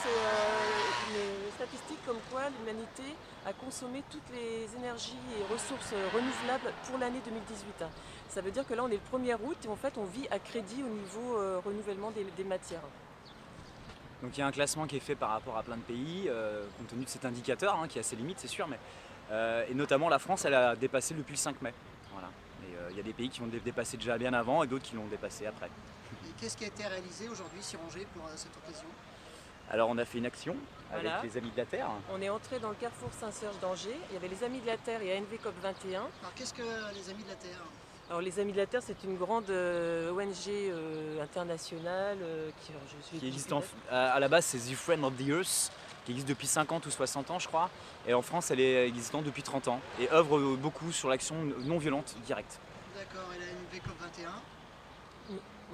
C'est une statistique comme quoi l'humanité a consommé toutes les énergies et ressources renouvelables pour l'année 2018. Ça veut dire que là on est le 1er août et en fait on vit à crédit au niveau renouvellement des matières. Donc il y a un classement qui est fait par rapport à plein de pays, compte tenu de cet indicateur qui a ses limites c'est sûr, mais, et notamment la France elle a dépassé depuis le 5 mai. Voilà. Et il y a des pays qui l'ont dépassé déjà bien avant et d'autres qui l'ont dépassé après. Et qu'est-ce qui a été réalisé aujourd'hui sur Angers pour cette occasion? Alors on a fait une action avec les Amis de la Terre. On est entré dans le carrefour Saint-Serge d'Angers, il y avait les Amis de la Terre et ANV COP 21. Alors qu'est-ce que les Amis de la Terre? Alors les Amis de la Terre c'est une grande ONG internationale qui existe à la base c'est The Friend of the Earth, qui existe depuis 50 ou 60 ans je crois. Et en France elle est existante depuis 30 ans et œuvre beaucoup sur l'action non violente directe. D'accord, et la ANV COP 21?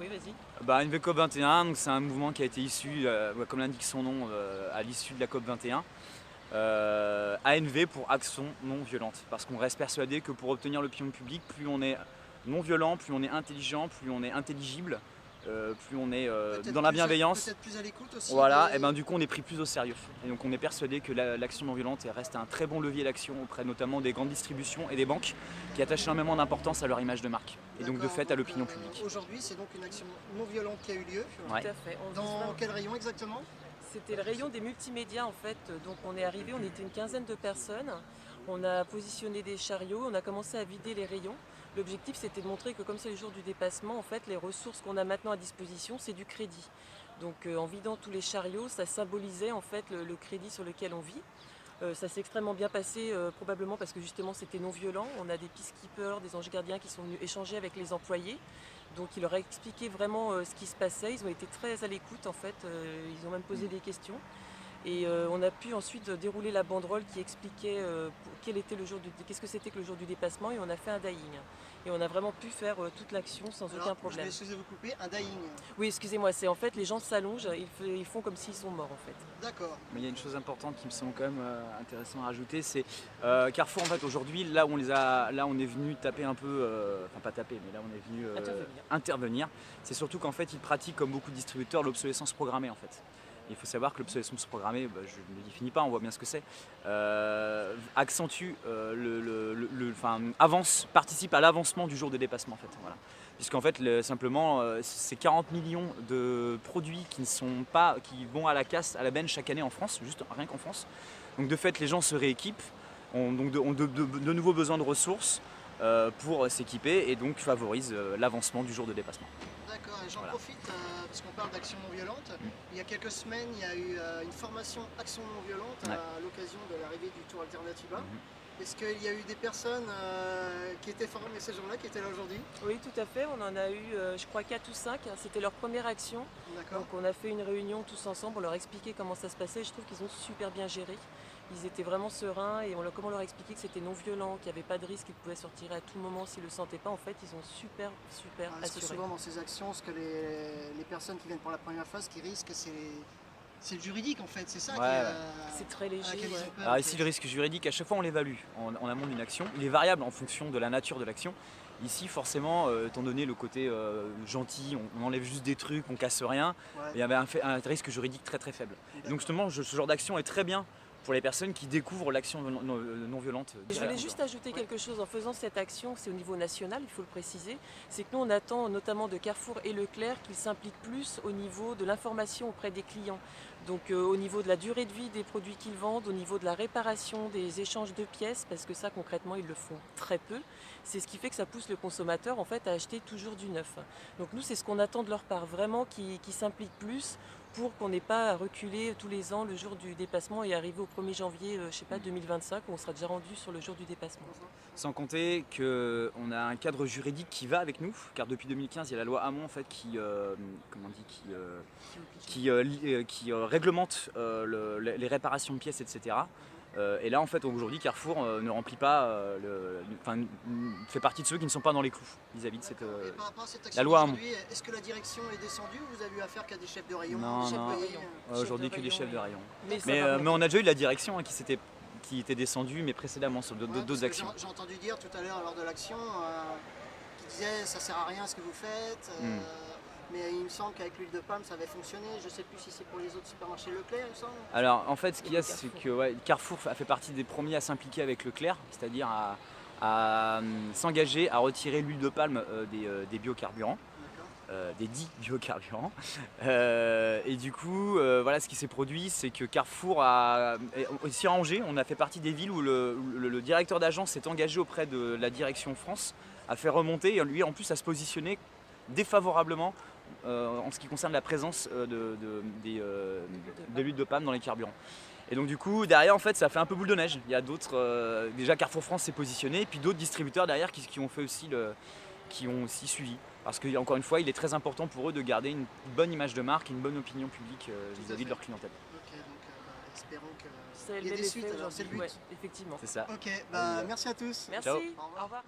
Oui, vas-y. ANV COP 21, c'est un mouvement qui a été issu, comme l'indique son nom, à l'issue de la COP 21. ANV pour action non violente, parce qu'on reste persuadé que pour obtenir l'opinion publique, plus on est non violent, plus on est intelligent, plus on est intelligible, plus on est dans la bienveillance. Peut-être plus à l'écoute aussi. Voilà, et du coup on est pris plus au sérieux. Et donc on est persuadé que l'action non violente reste un très bon levier d'action auprès notamment des grandes distributions et des banques qui attachent énormément d'importance à leur image de marque. Et donc de fait à l'opinion publique. Aujourd'hui c'est donc une action non violente qui a eu lieu. Ouais. Tout à fait. Dans quel rayon exactement? C'était le rayon des multimédias en fait. Donc on est arrivé, on était une quinzaine de personnes. On a positionné des chariots, on a commencé à vider les rayons. L'objectif c'était de montrer que comme c'est le jour du dépassement, en fait les ressources qu'on a maintenant à disposition c'est du crédit. Donc en vidant tous les chariots, ça symbolisait en fait le crédit sur lequel on vit. Ça s'est extrêmement bien passé, probablement parce que justement c'était non violent. On a des peacekeepers, des anges gardiens qui sont venus échanger avec les employés. Donc il leur a expliqué vraiment ce qui se passait. Ils ont été très à l'écoute en fait, ils ont même posé des questions. Et on a pu ensuite dérouler la banderole qui expliquait qu'est-ce que c'était que le jour du dépassement, et on a fait un dying. Et on a vraiment pu faire toute l'action sans aucun problème. Je vais vous couper, un dying. Oui, excusez-moi, c'est en fait les gens s'allongent, ils font comme s'ils sont morts en fait. D'accord. Mais il y a une chose importante qui me semble quand même intéressant à rajouter, c'est Carrefour en fait aujourd'hui, là où on est venu taper un peu, enfin pas taper, mais là on est venu intervenir, c'est surtout qu'en fait ils pratiquent comme beaucoup de distributeurs l'obsolescence programmée en fait. Il faut savoir que l'obsolescence programmée, je ne le définis pas, on voit bien ce que c'est, accentue, participe à l'avancement du jour de dépassement en fait. Voilà. Puisqu'en fait, simplement, c'est 40 millions de produits qui vont à la casse, à la benne chaque année en France, juste rien qu'en France. Donc de fait, les gens se rééquipent. ont donc de nouveaux besoins de ressources pour s'équiper et donc favorisent l'avancement du jour de dépassement. D'accord, et j'en Voilà. profite parce qu'on parle d'action non violente. Il y a quelques semaines, il y a eu une formation action non violente Ouais. à l'occasion de l'arrivée du Tour Alternativa. Est-ce qu'il y a eu des personnes qui étaient formées ces jours-là, qui étaient là aujourd'hui? Oui, tout à fait. On en a eu, je crois, 4 ou 5. C'était leur première action. D'accord. Donc on a fait une réunion tous ensemble, on leur a expliqué comment ça se passait. Je trouve qu'ils ont super bien géré. Ils étaient vraiment sereins et comment on leur a expliqué que c'était non violent, qu'il n'y avait pas de risque, qu'ils pouvaient sortir à tout moment s'ils ne le sentaient pas. En fait, ils ont super Parce que assuré. souvent dans ces actions, ce que les personnes qui viennent pour la première fois, ce qu'ils risquent, c'est le juridique en fait, c'est ça Ouais, qui ouais. C'est très à léger. laquelle ils Ouais. ont peur, Alors en ici, fait. le risque juridique, à chaque fois on l'évalue en amont d'une action. Il est variable en fonction de la nature de l'action. Ici, forcément, étant donné le côté gentil, on enlève juste des trucs, on casse rien, Ouais. il y avait un risque juridique très très faible. Et donc justement, ce genre d'action est très bien pour les personnes qui découvrent l'action non violente. Je voulais juste ajouter quelque chose en faisant cette action, c'est au niveau national, il faut le préciser, c'est que nous on attend notamment de Carrefour et Leclerc qu'ils s'impliquent plus au niveau de l'information auprès des clients. Donc au niveau de la durée de vie des produits qu'ils vendent, au niveau de la réparation, des échanges de pièces, parce que ça concrètement ils le font très peu. C'est ce qui fait que ça pousse le consommateur en fait à acheter toujours du neuf. Donc nous c'est ce qu'on attend de leur part, vraiment qu'ils s'impliquent plus pour qu'on n'ait pas à reculer tous les ans le jour du dépassement et arriver au 1er janvier, je sais pas, 2025, où on sera déjà rendu sur le jour du dépassement. Sans compter qu'on a un cadre juridique qui va avec nous, car depuis 2015, il y a la loi Hamon en fait, qui réglemente les réparations de pièces, etc. Et là, en fait, aujourd'hui, Carrefour ne remplit pas, fait partie de ceux qui ne sont pas dans les clous vis-à-vis de cette. Et par rapport à cette la action loi Hamon. aujourd'hui, est-ce que la direction est descendue ou vous avez eu affaire qu'à des chefs de rayon, Non, des chefs non. de rayon Aujourd'hui, Chef que de des chefs de rayon, rayon. Mais, ça Mais, va mais on a déjà eu la direction qui était descendue, mais précédemment sur Ouais, parce d'autres que actions. J'ai entendu dire tout à l'heure lors de l'action qui disait ça sert à rien ce que vous faites, mais il me semble qu'avec l'huile de palme ça avait fonctionné. Je ne sais plus si c'est pour les autres supermarchés Leclerc, il me semble. Alors en fait ce qu'il y a c'est que Carrefour a fait partie des premiers à s'impliquer avec Leclerc, c'est-à-dire à s'engager à retirer l'huile de palme des biocarburants, des dits biocarburants. Et du coup voilà ce qui s'est produit, c'est que Carrefour aussi à Angers, on a fait partie des villes où le directeur d'agence s'est engagé auprès de la direction France, a fait remonter et lui en plus a se positionné défavorablement en ce qui concerne la présence de l'huile de palme dans les carburants. Et donc du coup derrière en fait ça fait un peu boule de neige. Il y a d'autres, déjà Carrefour France s'est positionné, et puis d'autres distributeurs derrière qui ont aussi suivi. Parce que encore une fois il est très important pour eux de garder une bonne image de marque, une bonne opinion publique vis-à-vis de leur clientèle. Ok, donc espérons Ça a qu'il y le ait même des suites, effet alors c'est le but. aujourd'hui. Ouais, effectivement. C'est ça. Ok, merci à tous. Merci, Ciao. au revoir.